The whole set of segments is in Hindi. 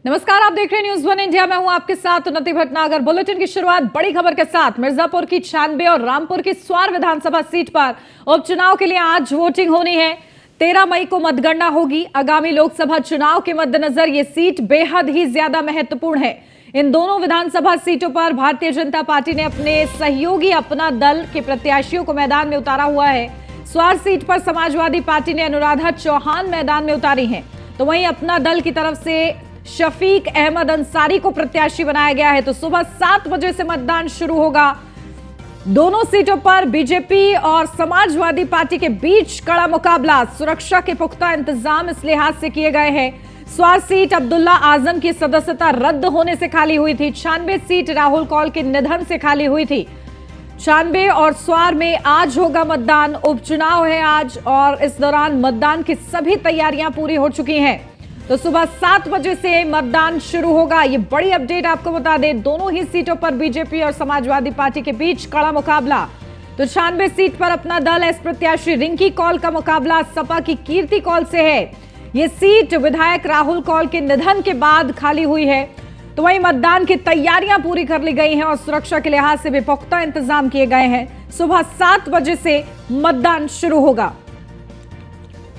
नमस्कार, आप देख रहे हैं न्यूज़ 1 इंडिया। मैं हूं आपके साथ उन्नति भटनागर। बुलेटिन की शुरुआत बड़ी खबर के साथ। मिर्जापुर की 96 और रामपुर की स्वार विधानसभा सीट पर उपचुनाव के लिए आज वोटिंग होनी है। 13 मई को मतगणना होगी। आगामी लोकसभा चुनाव के मद्देनजर ये सीट बेहद ही ज्यादा महत्वपूर्ण है। इन दोनों विधानसभा सीटों पर भारतीय जनता पार्टी ने अपने सहयोगी अपना दल के प्रत्याशियों को मैदान में उतारा हुआ है। स्वार सीट पर समाजवादी पार्टी ने अनुराधा चौहान मैदान में उतारी हैं, तो वहीं अपना दल की तरफ से शफीक अहमद अंसारी को प्रत्याशी बनाया गया है। तो सुबह 7 बजे से मतदान शुरू होगा। दोनों सीटों पर बीजेपी और समाजवादी पार्टी के बीच कड़ा मुकाबला। सुरक्षा के पुख्ता इंतजाम इस लिहाज से किए गए हैं। स्वार सीट अब्दुल्ला आजम की सदस्यता रद्द होने से खाली हुई थी। 96 सीट राहुल कौल के निधन से खाली हुई थी। 96 और स्वार में आज होगा मतदान। उपचुनाव है आज और इस दौरान मतदान की सभी तैयारियां पूरी हो चुकी हैं। तो सुबह 7 बजे से मतदान शुरू होगा। ये बड़ी अपडेट आपको बता दें, दोनों ही सीटों पर बीजेपी और समाजवादी पार्टी के बीच कड़ा मुकाबला। तो 96 सीट पर अपना दल एस प्रत्याशी रिंकी कौल का मुकाबला सपा की कीर्ति कौल से है। ये सीट विधायक राहुल कौल के निधन के बाद खाली हुई है। तो वहीं मतदान की तैयारियां पूरी कर ली गई हैं और सुरक्षा के लिहाज से भी पुख्ता इंतजाम किए गए हैं। सुबह 7 बजे से मतदान शुरू होगा।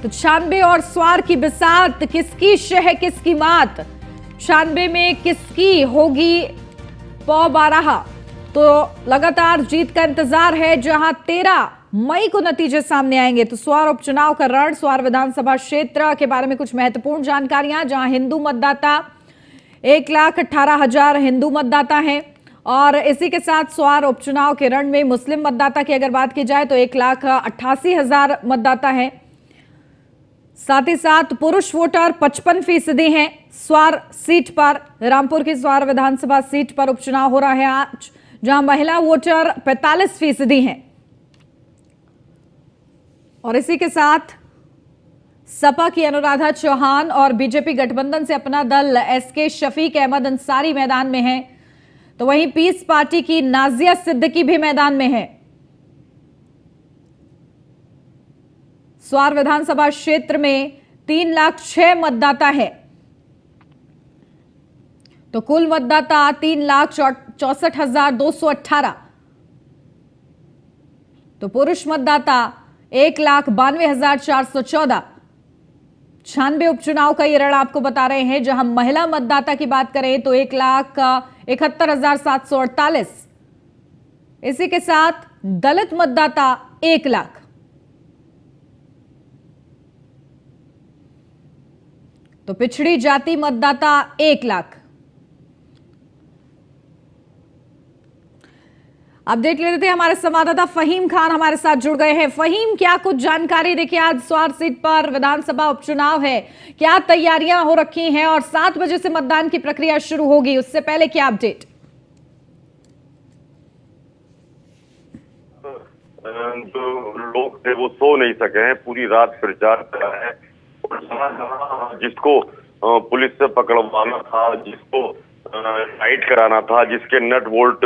तो 96 और स्वार की बिसात, किसकी शह किसकी मात। 96 में किसकी होगी पौ बारहा। तो लगातार जीत का इंतजार है, जहां 13 मई को नतीजे सामने आएंगे। तो स्वार उपचुनाव का रण, स्वार विधानसभा क्षेत्र के बारे में कुछ महत्वपूर्ण जानकारियां, जहां हिंदू मतदाता 1,18,000 हिंदू मतदाता हैं और इसी के साथ स्वार उपचुनाव के रण में मुस्लिम मतदाता की अगर बात की जाए तो 1,88,000 मतदाता हैं। साथ ही साथ पुरुष वोटर 55% हैं। स्वार सीट पर, रामपुर की स्वार विधानसभा सीट पर उपचुनाव हो रहा है आज, जहां महिला वोटर 45% हैं। और इसी के साथ सपा की अनुराधा चौहान और बीजेपी गठबंधन से अपना दल एसके शफीक अहमद अंसारी मैदान में है। तो वहीं पीस पार्टी की नाजिया सिद्दीकी भी मैदान में है। स्वार विधानसभा क्षेत्र में 3,06,000 मतदाता है। तो कुल मतदाता 3,64,218। तो पुरुष मतदाता 1,92,414। 96 उपचुनाव का ये रण आपको बता रहे हैं, जहां महिला मतदाता की बात करें तो 1,71,748। इसी के साथ दलित मतदाता 1 लाख। तो पिछड़ी जाति मतदाता 1 लाख। अपडेट ले लेते हैं, हमारे संवाददाता फहीम खान हमारे साथ जुड़ गए हैं। फहीम, क्या कुछ जानकारी? देखिए, आज स्वार सीट पर विधानसभा उपचुनाव है, क्या तैयारियां हो रखी हैं और 7 बजे से मतदान की प्रक्रिया शुरू होगी, उससे पहले क्या अपडेट? जो लोग थे वो सो नहीं सके हैं, पूरी रात प्रचार करा है। जिसको पुलिस से पकड़वाना था, जिसको टाइट कराना था, जिसके नट बोल्ट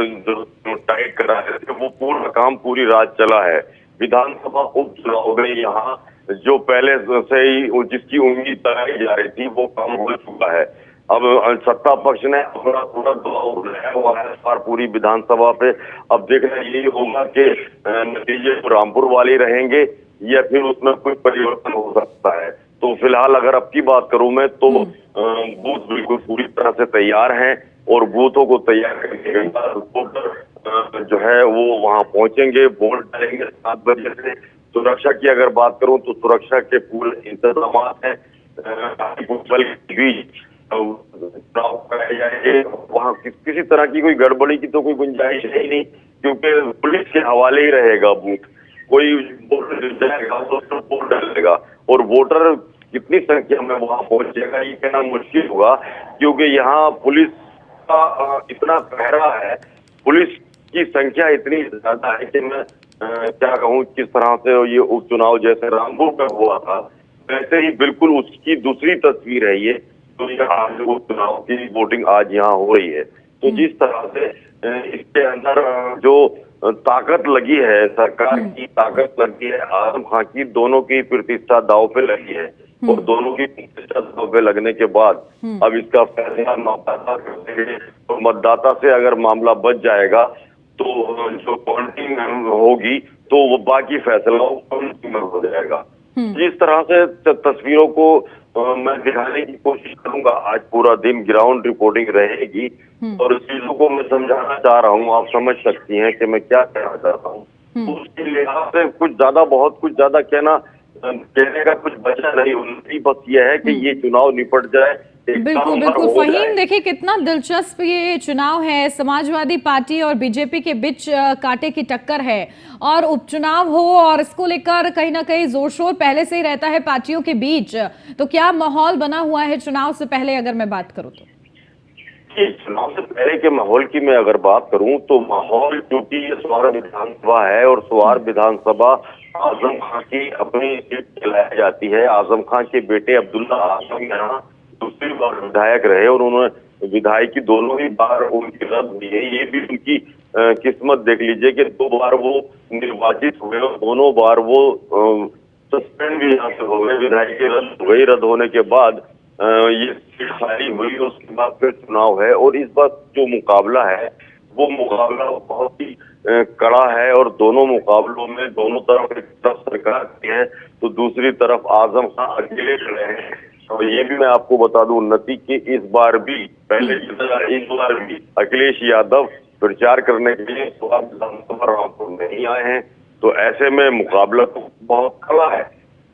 टाइट करा रहे थे, वो पूरा काम पूरी रात चला है। विधानसभा उपचुनाव में यहाँ जो पहले से ही जिसकी उम्मीद लगाई जा रही थी वो काम हो चुका है। अब सत्ता पक्ष ने अपना पूरा दबाव बनाया हुआ है पूरी विधानसभा पे। अब देखना यही होगा कि नतीजे रामपुर वाले रहेंगे या फिर उसमें कोई परिवर्तन हो सकता है। तो फिलहाल अगर अब की बात करूं मैं तो बूथ बिल्कुल पूरी तरह से तैयार हैं और बूथों को तैयार करने के बाद वोटर जो है वो वहां पहुंचेंगे, वोट डालेंगे 7 बजे से। सुरक्षा की अगर बात करूं तो सुरक्षा के पूरे इंतजाम हैं। बल भी वहां किसी तरह की कोई गड़बड़ी की तो कोई गुंजाइश है ही नहीं, क्योंकि पुलिस के हवाले ही रहेगा बूथ। कोई वोटर जाएगा तो वोट डालेगा और वोटर कितनी संख्या में वहां पहुंचेगा ये कहना मुश्किल होगा, क्योंकि यहाँ पुलिस का इतना पहरा है, पुलिस की संख्या इतनी ज्यादा है कि मैं क्या कहूँ किस तरह से ये उपचुनाव जैसे रामपुर में हुआ था वैसे ही बिल्कुल उसकी दूसरी तस्वीर है ये। तो ये आज उपचुनाव की वोटिंग आज यहाँ हो रही है। तो जिस तरह से इसके अंदर जो ताकत लगी है, सरकार की ताकत लगी है, आजम खां की, दोनों की प्रतिष्ठा दांव पे लगी है। और दोनों की पे लगने के बाद अब इसका फैसला मतदाता करेंगे। तो मतदाता से अगर मामला बच जाएगा तो जो काउंटिंग होगी तो वो बाकी फैसला काउंटिंग में हो जाएगा। जिस तरह से तस्वीरों को मैं दिखाने की कोशिश करूंगा, आज पूरा दिन ग्राउंड रिपोर्टिंग रहेगी और इस चीजों को मैं समझाना चाह रहा हूँ। आप समझ सकती हैं कि मैं क्या कहना चाहता हूँ। तो उसके लिहाज से कुछ ज्यादा बहुत कुछ ज्यादा कहने का कुछ बचा नहीं, बस ये है कि ये चुनाव निपट जाए। बिल्कुल बिल्कुल फहीम, देखिए कितना दिलचस्प ये चुनाव है। समाजवादी पार्टी और बीजेपी के बीच कांटे की टक्कर है और उपचुनाव हो और इसको लेकर कहीं ना कहीं जोर शोर पहले से ही रहता है पार्टियों के बीच। तो क्या माहौल बना हुआ है चुनाव से पहले, अगर मैं बात करूं तो? चुनाव से पहले के माहौल की मैं अगर बात करूं तो माहौल, क्योंकि ये स्वार विधानसभा है और स्वार विधानसभा आजम खां की अपनी सीट चलाई जाती है। आजम खां के बेटे अब्दुल्ला आजम यहाँ दूसरी बार विधायक रहे और उन्होंने विधायकी दोनों ही बार उनकी रद्द हुई है। ये भी उनकी किस्मत देख लीजिए कि 2 बार वो निर्वाचित हुए और दोनों बार वो सस्पेंड भी यहाँ से हो गए, विधायकी रद्द हो गई। रद्द होने के बाद ये सीट खाली हुई, उसके बाद फिर चुनाव है। और इस बार जो मुकाबला है वो मुकाबला बहुत ही कड़ा है और दोनों मुकाबलों में दोनों तरफ, एक तरफ सरकार की है तो दूसरी तरफ आजम खां अकेले खड़े हैं। और ये भी मैं आपको बता दूं उन्नति की इस बार भी इस बार भी अखिलेश यादव प्रचार करने के लिए विधानसभा रामपुर नहीं आए हैं। तो ऐसे में मुकाबला तो बहुत कड़ा है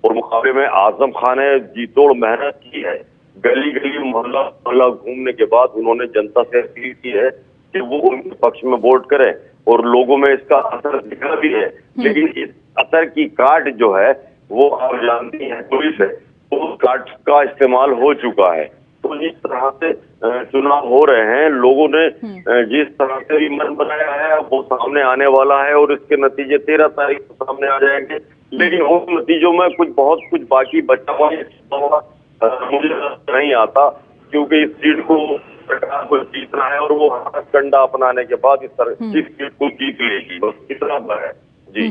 और मुकाबले में आजम खान ने जी तोड़ मेहनत की है। गली गली मोहल्ला मोहल्ला घूमने के बाद उन्होंने जनता से अपील की है कि वो उनके पक्ष में वोट करें और लोगों में इसका असर दिखा भी है। लेकिन इस असर की काट जो है वो आप जानती हैं पुलिस है, तो उस काट का इस्तेमाल हो चुका है। तो जिस तरह से चुनाव हो रहे हैं, लोगों ने जिस तरह से भी मन बनाया है वो सामने आने वाला है और इसके नतीजे 13 तारीख को सामने आ जाएंगे। लेकिन उन नतीजों में बहुत कुछ बाकी बचा हुआ है, मुझे नहीं आता, क्योंकि इस सीट को सरकार को जीतना है और वो कंडा अपनाने के बाद इस सीट को जीत लेगी, बस इतना है जी।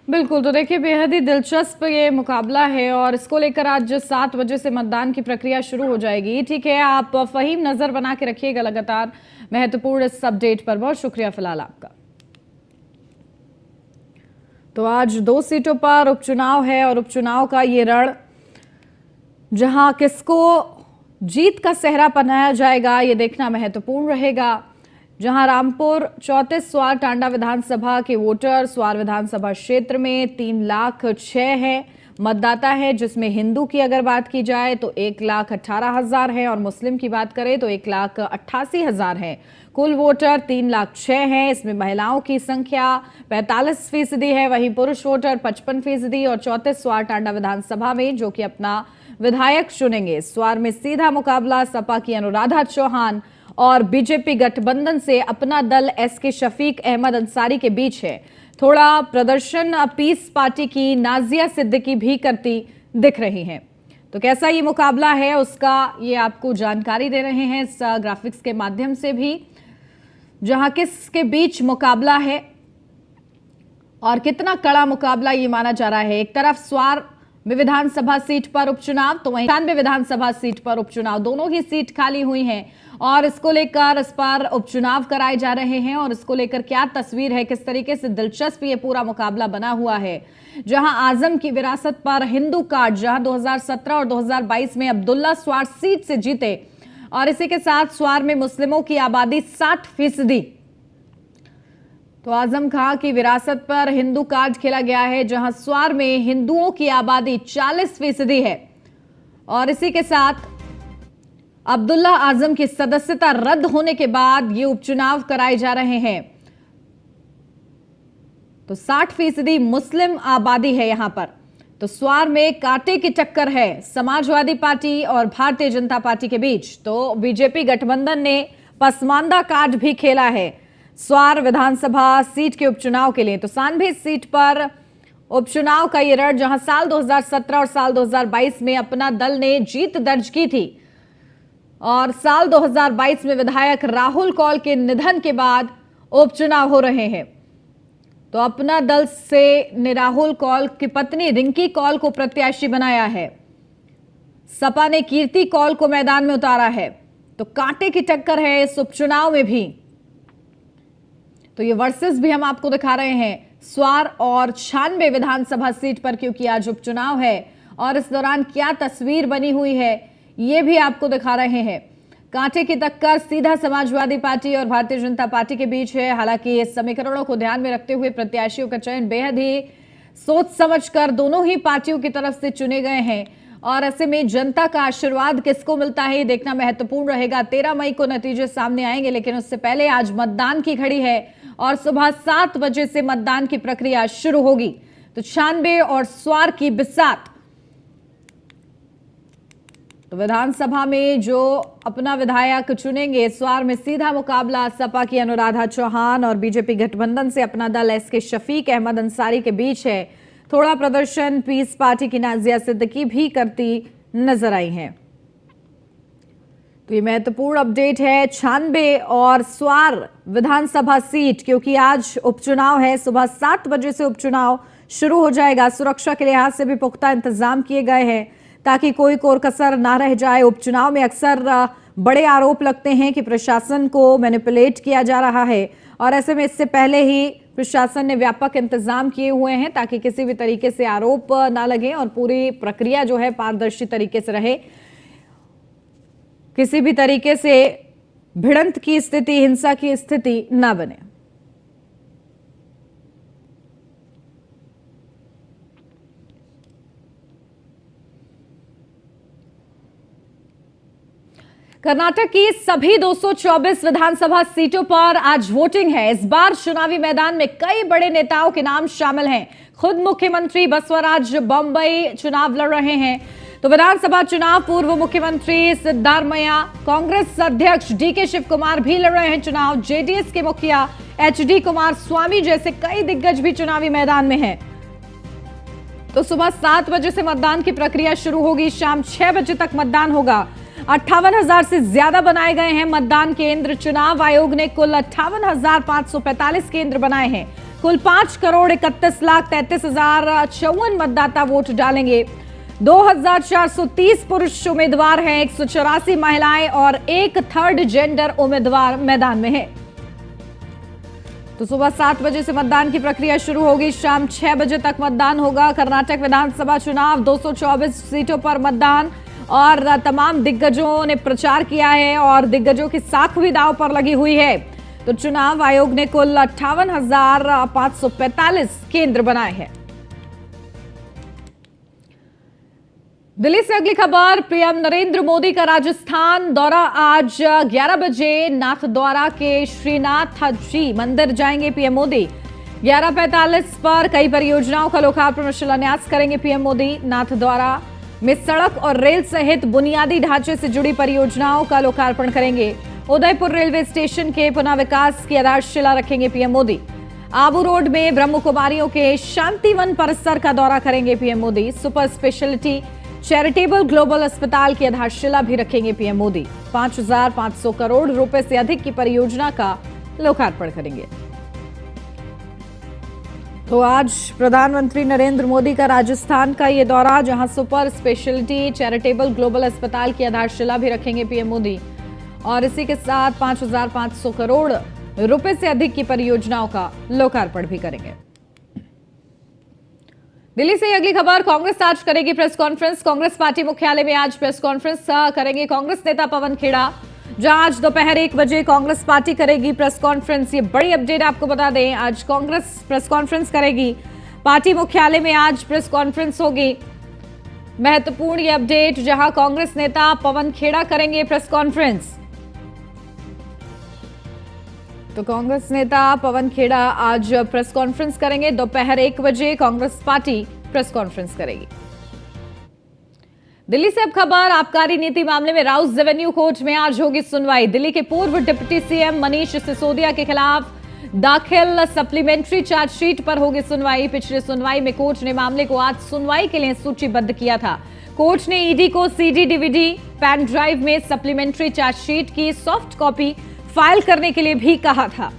बिल्कुल, तो देखिए बेहद ही दिलचस्प ये मुकाबला है और इसको लेकर आज 7 बजे से मतदान की प्रक्रिया शुरू हो जाएगी। ठीक है, आप फहीम नजर बना के रखिएगा लगातार महत्वपूर्ण इस अपडेट पर। बहुत शुक्रिया फिलहाल आपका। तो आज 2 सीटों पर उपचुनाव है और उपचुनाव का ये रण, जहां किसको जीत का सेहरा पहनाया जाएगा ये देखना महत्वपूर्ण रहेगा। जहां रामपुर 34 स्वार टांडा विधानसभा के वोटर स्वार विधानसभा क्षेत्र में 3,06,000 है मतदाता है, जिसमें हिंदू की अगर बात की जाए तो 1,18,000 है और मुस्लिम की बात करें तो 1,88,000 है। कुल वोटर 3,06,000 है। इसमें महिलाओं की संख्या 45% है, वहीं पुरुष वोटर 55% और 34 स्वार टांडा विधानसभा में जो कि अपना विधायक चुनेंगे। स्वार में सीधा मुकाबला सपा की अनुराधा चौहान और बीजेपी गठबंधन से अपना दल एसके शफीक अहमद अंसारी के बीच है। थोड़ा प्रदर्शन पीस पार्टी की नाजिया सिद्दीकी भी करती दिख रही हैं। तो कैसा ये मुकाबला है उसका ये आपको जानकारी दे रहे हैं इस ग्राफिक्स के माध्यम से भी, जहां किसके बीच मुकाबला है और कितना कड़ा मुकाबला ये माना जा रहा है। एक तरफ स्वार में विधानसभा सीट पर उपचुनाव तो वहीं 98 विधानसभा सीट पर उपचुनाव, दोनों ही सीट खाली हुई हैं और इसको लेकर इस पर उपचुनाव कराए जा रहे हैं। और इसको लेकर क्या तस्वीर है, किस तरीके से दिलचस्प ये पूरा मुकाबला बना हुआ है। जहां आजम की विरासत पर हिंदू कार्ड, जहां 2017 और 2022 में अब्दुल्ला स्वार सीट से जीते और इसी के साथ स्वार में मुस्लिमों की आबादी 60%। तो आजम खां की विरासत पर हिंदू कार्ड खेला गया है, जहां स्वार में हिंदुओं की आबादी 40% है और इसी के साथ अब्दुल्ला आजम की सदस्यता रद्द होने के बाद ये उपचुनाव कराए जा रहे हैं। तो 60% मुस्लिम आबादी है यहां पर। तो स्वार में कांटे की टक्कर है समाजवादी पार्टी और भारतीय जनता पार्टी के बीच। तो बीजेपी गठबंधन ने पसमानदा कार्ड भी खेला है स्वार विधानसभा सीट के उपचुनाव के लिए। तो 97 सीट पर उपचुनाव का ये रण, जहां साल 2017 और साल 2022 में अपना दल ने जीत दर्ज की थी और साल 2022 में विधायक राहुल कौल के निधन के बाद उपचुनाव हो रहे हैं। तो अपना दल से ने राहुल कौल की पत्नी रिंकी कौल को प्रत्याशी बनाया है सपा ने कीर्ति कौल को मैदान में उतारा है, तो कांटे की टक्कर है इस उपचुनाव में भी। तो ये वर्सेस भी हम आपको दिखा रहे हैं स्वार और 96 विधानसभा सीट पर, क्योंकि आज उपचुनाव है और इस दौरान क्या तस्वीर बनी हुई है ये भी आपको दिखा रहे हैं। कांटे की टक्कर सीधा समाजवादी पार्टी और भारतीय जनता पार्टी के बीच है। हालांकि इस समीकरणों को ध्यान में रखते हुए प्रत्याशियों का चयन बेहद ही सोच समझकर दोनों ही पार्टियों की तरफ से चुने गए हैं और ऐसे में जनता का आशीर्वाद किसको मिलता है ये देखना महत्वपूर्ण रहेगा। 13 मई को नतीजे सामने आएंगे, लेकिन उससे पहले आज मतदान की घड़ी है और सुबह 7 बजे से मतदान की प्रक्रिया शुरू होगी। तो 96 और स्वार की बिसात। तो विधानसभा में जो अपना विधायक चुनेंगे, स्वार में सीधा मुकाबला सपा की अनुराधा चौहान और बीजेपी गठबंधन से अपना दल एसके शफीक अहमद अंसारी के बीच है। थोड़ा प्रदर्शन पीस पार्टी की नाजिया सिद्दीकी भी करती नजर आई हैं। तो ये महत्वपूर्ण अपडेट है 96 और स्वार विधानसभा सीट, क्योंकि आज उपचुनाव है। सुबह 7 बजे से उपचुनाव शुरू हो जाएगा। सुरक्षा के लिहाज से भी पुख्ता इंतजाम किए गए हैं ताकि कोई कोर कसर ना रह जाए। उपचुनाव में अक्सर बड़े आरोप लगते हैं कि प्रशासन को मैनिपुलेट किया जा रहा है और ऐसे में इससे पहले ही प्रशासन ने व्यापक इंतजाम किए हुए हैं ताकि किसी भी तरीके से आरोप ना लगे और पूरी प्रक्रिया जो है पारदर्शी तरीके से रहे। किसी भी तरीके से भिड़ंत की स्थिति, हिंसा की स्थिति ना बने। कर्नाटक की सभी 224 विधानसभा सीटों पर आज वोटिंग है। इस बार चुनावी मैदान में कई बड़े नेताओं के नाम शामिल हैं। खुद मुख्यमंत्री बसवराज बम्बई चुनाव लड़ रहे हैं। तो विधानसभा चुनाव पूर्व मुख्यमंत्री सिद्धारमैया, कांग्रेस अध्यक्ष डीके शिव कुमार भी लड़ रहे हैं चुनाव। जेडीएस के मुखिया एचडी कुमार स्वामी जैसे कई दिग्गज भी चुनावी मैदान में हैं। तो सुबह 7 बजे से मतदान की प्रक्रिया शुरू होगी। शाम 6 बजे तक मतदान होगा। 58,000 से ज्यादा बनाए गए हैं मतदान केंद्र। चुनाव आयोग ने कुल 58,545 केंद्र बनाए हैं। कुल 5,31,33,054 मतदाता वोट डालेंगे। 2,430 पुरुष उम्मीदवार हैं, 184 महिलाएं और एक थर्ड जेंडर उम्मीदवार मैदान में है। तो सुबह 7 बजे से मतदान की प्रक्रिया शुरू होगी। शाम 6 बजे तक मतदान होगा। कर्नाटक विधानसभा चुनाव 224 सीटों पर मतदान और तमाम दिग्गजों ने प्रचार किया है और दिग्गजों की साख भी दांव पर लगी हुई है। तो चुनाव आयोग ने कुल 58,545 केंद्र बनाए हैं। दिल्ली से अगली खबर, पीएम नरेंद्र मोदी का राजस्थान दौरा। आज 11 बजे नाथद्वारा के श्रीनाथ जी मंदिर जाएंगे पीएम मोदी। 11:45 पर कई परियोजनाओं का लोकार्पण और शिलान्यास करेंगे पीएम मोदी। नाथद्वारा में सड़क और रेल सहित बुनियादी ढांचे से जुड़ी परियोजनाओं का लोकार्पण करेंगे। उदयपुर रेलवे स्टेशन के पुनः विकास की आधारशिला रखेंगे पीएम मोदी। आबू रोड में ब्रह्म कुमारियों के शांतिवन परिसर का दौरा करेंगे PM Modi. Super speciality charitable global अस्पताल की आधारशिला भी रखेंगे पीएम मोदी। 5,500 करोड़ रुपए से अधिक की परियोजना का लोकार्पण करेंगे। तो आज प्रधानमंत्री नरेंद्र मोदी का राजस्थान का ये दौरा, जहां सुपर स्पेशलिटी चैरिटेबल ग्लोबल अस्पताल की आधारशिला भी रखेंगे पीएम मोदी और इसी के साथ 5,500 करोड़ रुपए से अधिक की परियोजनाओं का लोकार्पण भी करेंगे। दिल्ली से अगली खबर, कांग्रेस आज करेगी प्रेस कॉन्फ्रेंस। कांग्रेस पार्टी मुख्यालय में आज प्रेस कॉन्फ्रेंस करेंगे कांग्रेस नेता पवन खेड़ा, जहां आज दोपहर 1 बजे कांग्रेस पार्टी करेगी प्रेस कॉन्फ्रेंस। ये बड़ी अपडेट आपको बता दें, आज कांग्रेस प्रेस कॉन्फ्रेंस करेगी। पार्टी मुख्यालय में आज प्रेस कॉन्फ्रेंस होगी। महत्वपूर्ण ये अपडेट, जहां कांग्रेस नेता पवन खेड़ा करेंगे प्रेस कॉन्फ्रेंस। तो कांग्रेस नेता पवन खेड़ा आज प्रेस कॉन्फ्रेंस करेंगे। दोपहर 1 बजे कांग्रेस पार्टी प्रेस कॉन्फ्रेंस करेगी। दिल्ली से अब खबर, आबकारी नीति मामले में राउस रेवेन्यू कोर्ट में आज होगी सुनवाई। दिल्ली के पूर्व डिप्टी सीएम मनीष सिसोदिया के खिलाफ दाखिल सप्लीमेंट्री चार्जशीट पर होगी सुनवाई। पिछले सुनवाई में कोर्ट ने मामले को आज सुनवाई के लिए सूचीबद्ध किया था। कोर्ट ने ईडी को सीडी, डीवीडी, पेन ड्राइव में सप्लीमेंट्री चार्जशीट की सॉफ्ट कॉपी फाइल करने के लिए भी कहा था।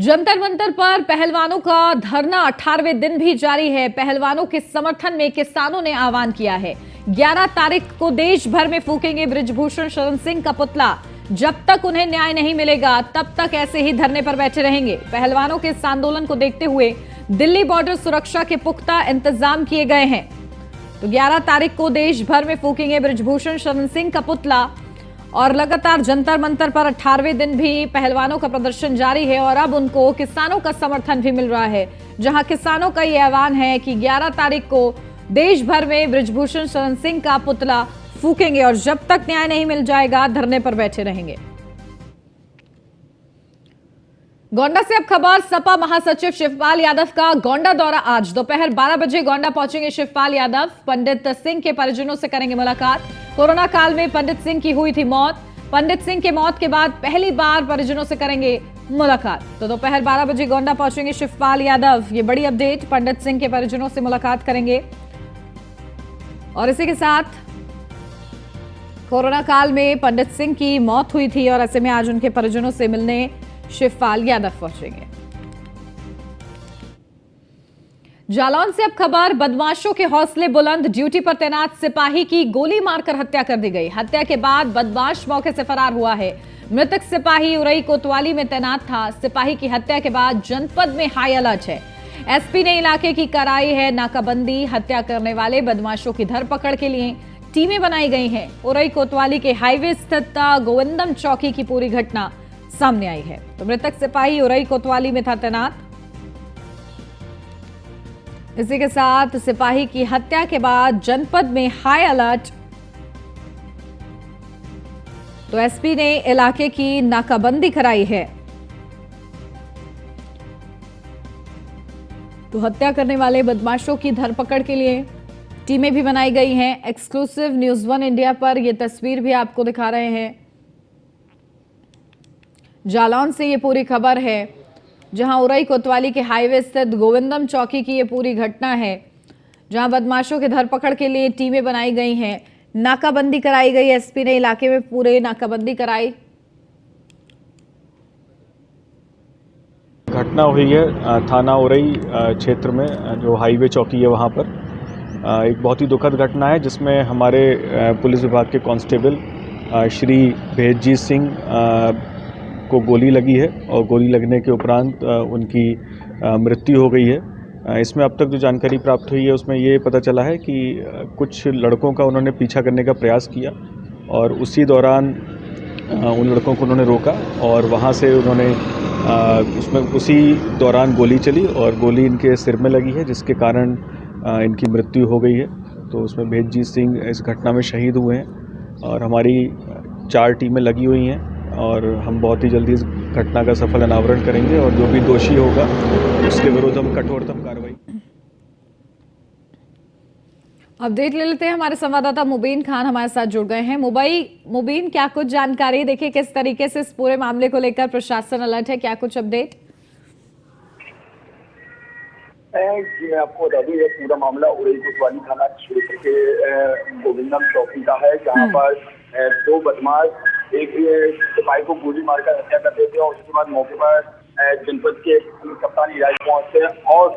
जंतर मंतर पर पहलवानों का धरना 18वें दिन भी जारी है। पहलवानों के समर्थन में किसानों ने आह्वान किया है। 11 तारीख को देश भर में फूकेंगे बृजभूषण शरण सिंह का पुतला। जब तक उन्हें न्याय नहीं मिलेगा तब तक ऐसे ही धरने पर बैठे रहेंगे। पहलवानों के इस आंदोलन को देखते हुए दिल्ली बॉर्डर सुरक्षा के पुख्ता इंतजाम किए गए हैं। तो 11 तारीख को देश भर में फूकेंगे बृजभूषण शरण सिंह का पुतला और लगातार जंतर मंतर पर 18वें दिन भी पहलवानों का प्रदर्शन जारी है और अब उनको किसानों का समर्थन भी मिल रहा है, जहां किसानों का यह ऐलान है कि 11 तारीख को देश भर में बृजभूषण शरण सिंह का पुतला फूकेंगे और जब तक न्याय नहीं मिल जाएगा धरने पर बैठे रहेंगे। गोंडा से अब खबर, सपा महासचिव शिवपाल यादव का गोंडा दौरा। आज दोपहर 12 बजे गोंडा पहुंचेंगे शिवपाल यादव। पंडित सिंह के परिजनों से करेंगे मुलाकात। कोरोना काल में पंडित सिंह की हुई थी मौत। पंडित सिंह के मौत के बाद पहली बार परिजनों से करेंगे मुलाकात। तो दोपहर 12 बजे गोंडा पहुंचेंगे शिवपाल यादव। ये बड़ी अपडेट, पंडित सिंह के परिजनों से मुलाकात करेंगे। और इसी के साथ कोरोना काल में पंडित सिंह की मौत हुई थी और ऐसे में आज उनके परिजनों से मिलने शिवपाल यादव पहुंचेंगे। जालौन से अब खबर, बदमाशों के हौसले बुलंद। ड्यूटी पर तैनात सिपाही की गोली मारकर हत्या कर दी गई। हत्या के बाद बदमाश मौके से फरार हुआ है। मृतक सिपाही उरई कोतवाली में तैनात था। सिपाही की हत्या के बाद जनपद में हाई अलर्ट है। एसपी ने इलाके की कराई है नाकाबंदी। हत्या करने वाले बदमाशों की धरपकड़ के लिए टीमें बनाई गई हैं। उरई कोतवाली के हाईवे स्थित गोविंदम चौकी की पूरी घटना सामने आई है। तो मृतक सिपाही उरई कोतवाली में था तैनात। इसी के साथ सिपाही की हत्या के बाद जनपद में हाई अलर्ट। तो एसपी ने इलाके की नाकाबंदी कराई है। तो हत्या करने वाले बदमाशों की धरपकड़ के लिए टीमें भी बनाई गई हैं। एक्सक्लूसिव न्यूज़ 1 इंडिया पर यह तस्वीर भी आपको दिखा रहे हैं। जालौन से ये पूरी खबर है, जहां उरई कोतवाली के हाईवे स्थित गोविंदम चौकी की ये पूरी घटना है, जहां बदमाशों की धरपकड़ के लिए टीमें बनाई गई हैं। नाकाबंदी कराई गई। एसपी ने इलाके में पूरे नाकाबंदी कराई। घटना हुई है थाना उरई क्षेत्र में, जो हाईवे चौकी है वहाँ पर। एक बहुत ही दुखद घटना है जिसमें हमारे पुलिस विभाग के कांस्टेबल श्री भेदजीत सिंह को गोली लगी है और गोली लगने के उपरांत उनकी मृत्यु हो गई है। इसमें अब तक जो जानकारी प्राप्त हुई है उसमें ये पता चला है कि कुछ लड़कों का उन्होंने पीछा करने का प्रयास किया और उसी दौरान उन लड़कों को उन्होंने रोका और वहाँ से उन्होंने उसमें उसी दौरान गोली चली और गोली इनके सिर में लगी है, जिसके कारण इनकी मृत्यु हो गई है। तो उसमें भेदजीत सिंह इस घटना में शहीद हुए हैं और हमारी 4 टीमें लगी हुई हैं और हम बहुत ही जल्दी इस घटना का सफल अनावरण करेंगे और जो भी दोषी होगा उसके विरुद्ध हम कठोरतम कार्रवाई। अपडेट ले लेते हैं। हमारे संवाददाता मुबीन खान हमारे साथ जुड़ गए हैं। मुबीन, क्या कुछ जानकारी, देखिए किस तरीके से इस पूरे मामले को लेकर प्रशासन अलर्ट है, क्या कुछ अपडेट? जी मैं आपको बता दूं, ये पूरा मामला उरई कोतवाली थाना क्षेत्र के गोविंदम चौकी का है, जहां पर 2 बदमाश एक सिपाही को गोली मारकर हत्या कर देते हैं और उसके बाद मौके पर जनपद के कप्तान इलाज पहुंचते हैं और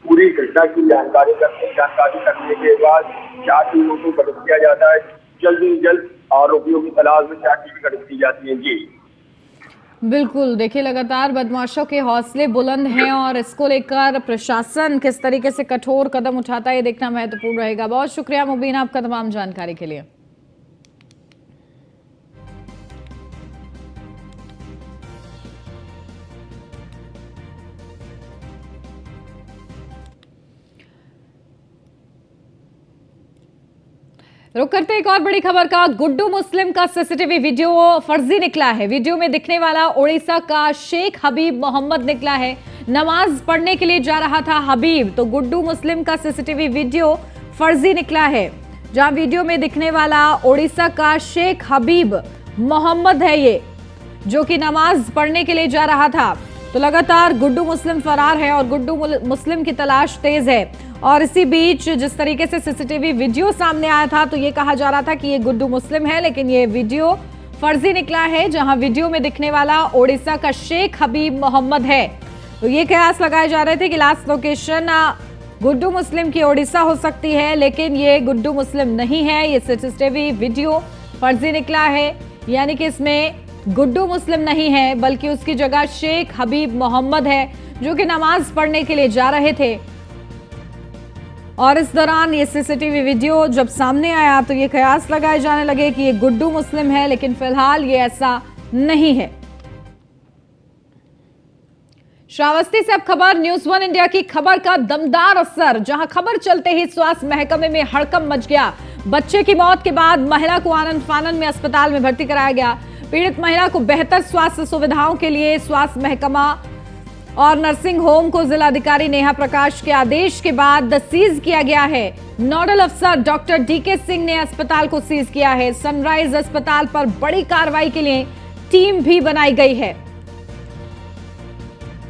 पूरी घटना की जानकारी करने के बाद 4 टीमों को गठित किया जाता है। जल्द से जल्द आरोपियों की तलाश में 4 टीमें गठित की जाती हैं। जी बिल्कुल, देखिए लगातार बदमाशों के हौसले बुलंद हैं और इसको लेकर प्रशासन किस तरीके से कठोर कदम उठाता है ये देखना महत्वपूर्ण रहेगा। बहुत शुक्रिया मुबीन आपका तमाम जानकारी के लिए। रुक करते एक और बड़ी खबर का। गुड्डू मुस्लिम का सीसीटीवी वीडियो फर्जी निकला है। वीडियो में दिखने वाला ओडिशा का शेख हबीब मोहम्मद निकला है। नमाज पढ़ने के लिए जा रहा था हबीब, तो गुड्डू मुस्लिम का सीसीटीवी वीडियो फर्जी निकला है। जहां वीडियो में दिखने वाला ओडिशा का शेख हबीब मोहम्मद है ये, जो कि नमाज पढ़ने के लिए जा रहा था। तो लगातार गुड्डू मुस्लिम फरार है और गुड्डू मुस्लिम की तलाश तेज है। और इसी बीच जिस तरीके से सीसीटीवी वीडियो सामने आया था तो ये कहा जा रहा था कि ये गुड्डू मुस्लिम है, लेकिन ये वीडियो फर्जी निकला है। जहां वीडियो में दिखने वाला ओडिशा का शेख हबीब मोहम्मद है। तो ये कयास लगाए जा रहे थे कि लास्ट लोकेशन गुड्डू मुस्लिम की ओडिशा हो सकती है, लेकिन ये गुड्डू मुस्लिम नहीं है। ये सीसीटीवी वीडियो फर्जी निकला है, यानी कि इसमें गुड्डू मुस्लिम नहीं है बल्कि उसकी जगह शेख हबीब मोहम्मद है, जो कि नमाज पढ़ने के लिए जा रहे थे। और इस दौरान ये सीसीटीवी वीडियो जब सामने आया तो ये कयास लगाए जाने लगे कि ये गुड्डू मुस्लिम है, लेकिन फिलहाल ये ऐसा नहीं है। श्रावस्ती से अब खबर न्यूज़ 1 इंडिया की खबर का दमदार असर, जहां खबर चलते ही स्वास्थ्य महकमे में हड़कंप मच गया। बच्चे की मौत के बाद महिला को आनंद फानन में अस्पताल में भर्ती कराया गया। पीड़ित महिला को बेहतर स्वास्थ्य सुविधाओं के लिए स्वास्थ्य महकमा और नर्सिंग होम को जिलाधिकारी नेहा प्रकाश के आदेश के बाद सीज किया गया है। नोडल अफसर डॉक्टर डीके सिंह ने अस्पताल को सीज किया है। सनराइज अस्पताल पर बड़ी कार्रवाई के लिए टीम भी बनाई गई है।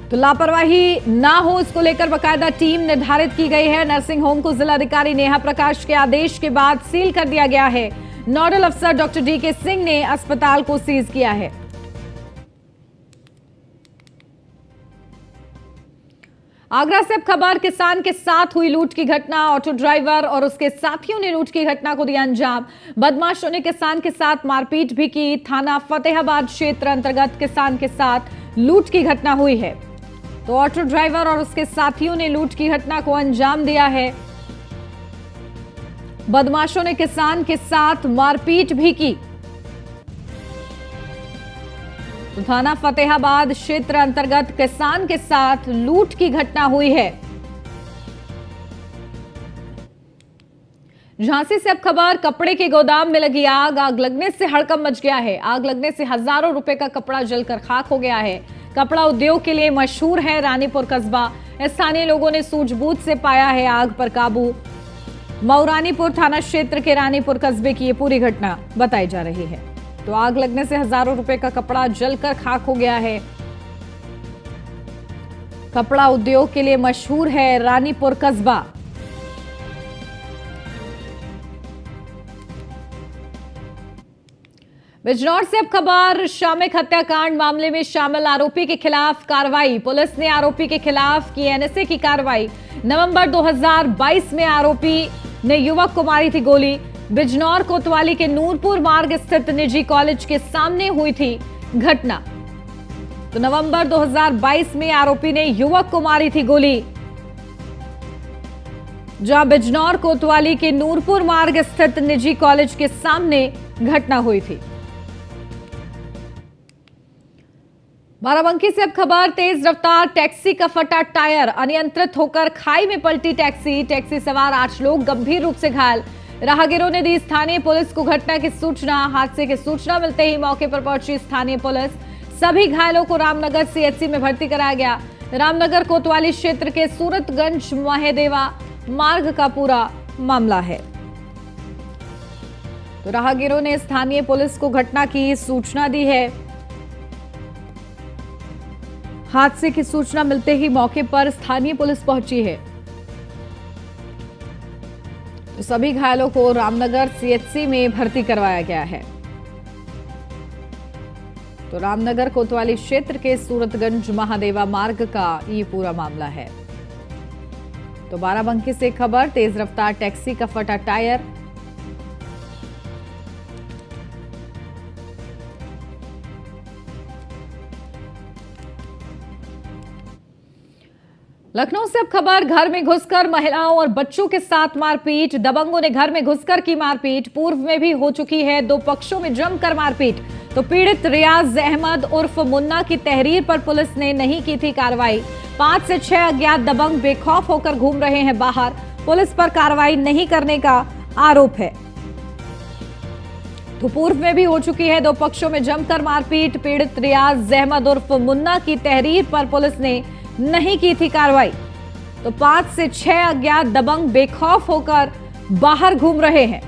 तो लापरवाही ना हो, इसको लेकर बकायदा टीम निर्धारित की गई है। नर्सिंग होम को जिलाधिकारी नेहा प्रकाश के आदेश के बाद सील कर दिया गया है। नोडल अफसर डॉक्टर डीके सिंह ने अस्पताल को सीज किया है। आगरा से अब खबर, किसान के साथ हुई लूट की घटना। ऑटो ड्राइवर और उसके साथियों ने लूट की घटना को दिया अंजाम। बदमाशों ने किसान के साथ मारपीट भी की। थाना फतेहाबाद क्षेत्र अंतर्गत किसान के साथ लूट की घटना हुई है। तो ऑटो ड्राइवर और उसके साथियों ने लूट की घटना को अंजाम दिया है। बदमाशों ने किसान के साथ मारपीट भी की। तो थाना फतेहाबाद क्षेत्र अंतर्गत किसान के साथ लूट की घटना हुई है। झांसी से अब खबर, कपड़े के गोदाम में लगी आग। आग लगने से हड़कंप मच गया है। आग लगने से हजारों रुपए का कपड़ा जलकर खाक हो गया है। कपड़ा उद्योग के लिए मशहूर है रानीपुर कस्बा। स्थानीय लोगों ने सूझबूझ से पाया है आग पर काबू। मऊरानीपुर थाना क्षेत्र के रानीपुर कस्बे की ये पूरी घटना बताई जा रही है। तो आग लगने से हजारों रुपए का कपड़ा जलकर खाक हो गया है। कपड़ा उद्योग के लिए मशहूर है रानीपुर कस्बा। बिजनौर से अब खबर, शामिक हत्याकांड मामले में शामिल आरोपी के खिलाफ कार्रवाई। पुलिस ने आरोपी के खिलाफ की एनएसए की कार्रवाई। नवंबर 2022 में आरोपी ने युवक को मारी थी गोली। बिजनौर कोतवाली के नूरपुर मार्ग स्थित निजी कॉलेज के सामने हुई थी घटना। तो नवंबर 2022 में आरोपी ने युवक को मारी थी गोली, जहां बिजनौर कोतवाली के नूरपुर मार्ग स्थित निजी कॉलेज के सामने घटना हुई थी। बाराबंकी से अब खबर, तेज रफ्तार टैक्सी का फटा टायर, अनियंत्रित होकर खाई में पलटी टैक्सी। टैक्सी सवार 8 लोग गंभीर रूप से घायल। राहगीरों ने दी स्थानीय पुलिस को घटना की सूचना। हादसे की सूचना मिलते ही मौके पर पहुंची स्थानीय पुलिस। सभी घायलों को रामनगर सीएचसी में भर्ती कराया गया। रामनगर कोतवाली क्षेत्र के सूरतगंज महादेवा मार्ग का पूरा मामला है। तो राहगीरों ने स्थानीय पुलिस को घटना की सूचना दी है। हादसे की सूचना मिलते ही मौके पर स्थानीय पुलिस पहुंची है। तो सभी घायलों को रामनगर सीएचसी में भर्ती करवाया गया है। तो रामनगर कोतवाली क्षेत्र के सूरतगंज महादेवा मार्ग का ये पूरा मामला है। तो बाराबंकी से खबर, तेज रफ्तार टैक्सी का फटा टायर। लखनऊ से अब खबर, घर में घुसकर महिलाओं और बच्चों के साथ मारपीट। दबंगों ने घर में घुसकर की मारपीट। पूर्व में भी हो चुकी है, 2 पक्षों में जमकर मारपीट। तो पीड़ित रियाज अहमद उर्फ मुन्ना की तहरीर पर पुलिस ने नहीं की थी कार्रवाई। 5 से 6 अज्ञात दबंग बेखौफ होकर घूम रहे हैं बाहर। पुलिस पर कार्रवाई नहीं करने का आरोप है। तो पूर्व में भी हो चुकी है, 2 पक्षों में जमकर मारपीट। पीड़ित रियाज अहमद उर्फ मुन्ना की तहरीर पर पुलिस ने नहीं की थी कार्रवाई। तो 5 से 6 अज्ञात दबंग बेखौफ होकर बाहर घूम रहे हैं।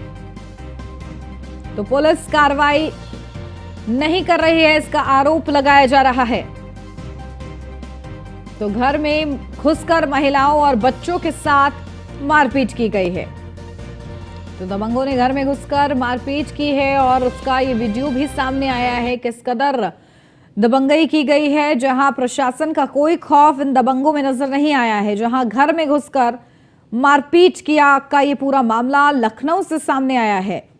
तो पुलिस कार्रवाई नहीं कर रही है, इसका आरोप लगाया जा रहा है। तो घर में घुसकर महिलाओं और बच्चों के साथ मारपीट की गई है। तो दबंगों ने घर में घुसकर मारपीट की है और उसका ये वीडियो भी सामने आया है। किस कदर दबंगई की गई है, जहां प्रशासन का कोई खौफ इन दबंगों में नजर नहीं आया है, जहां घर में घुसकर मारपीट किया का ये पूरा मामला लखनऊ से सामने आया है।